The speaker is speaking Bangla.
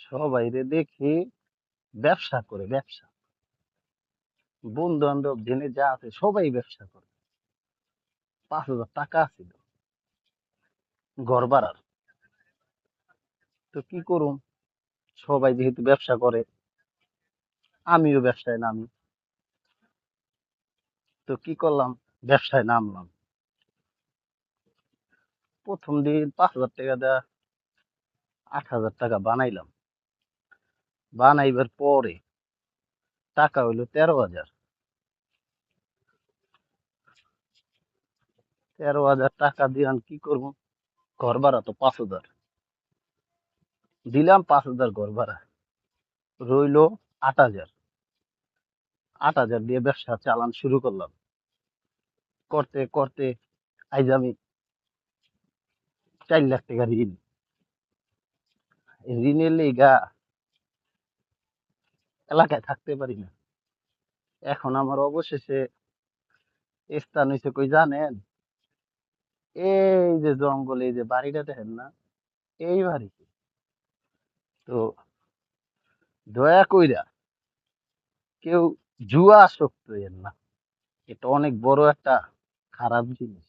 সবাইরে দেখি ব্যবসা করে, ব্যবসা। বন্ধু বান্ধব জেনে যা আছে সবাই ব্যবসা করে। 5,000 টাকা আছিল ঘর ভাড়ার। তো কি করুম, সবাই যেহেতু ব্যবসা করে, আমিও ব্যবসায় নামি। তো কি করলাম, ব্যবসায় নামলাম। প্রথম দিন 5,000 টাকা দেয়া 8,000 টাকা বানাইলাম। বানাইবার পরে টাকা হইলো 13,000। 13,000 টাকা দিয়ে আমি কি করবো, ঘর ভাড়া তো 5,000। দিলাম 5,000 ঘর ভাড়া, রইলো 8,000। 8,000 দিয়ে ব্যবসা চালান শুরু করলাম। করতে করতে আইজ আমি 4 লাখ টাকা ঋণ। এই ঋণের লেগা এলাকায় থাকতে পারি না। এখন আমার অবশেষে স্থান হইছে কই জানেন? এই যে জঙ্গলে এই যে বাড়িটা দেখেন না, এই বাড়িতে। তো দয়া কইরা কেউ জুয়া আসক্ত হইয়েন না। এটা অনেক বড় একটা খারাপ জিনিস।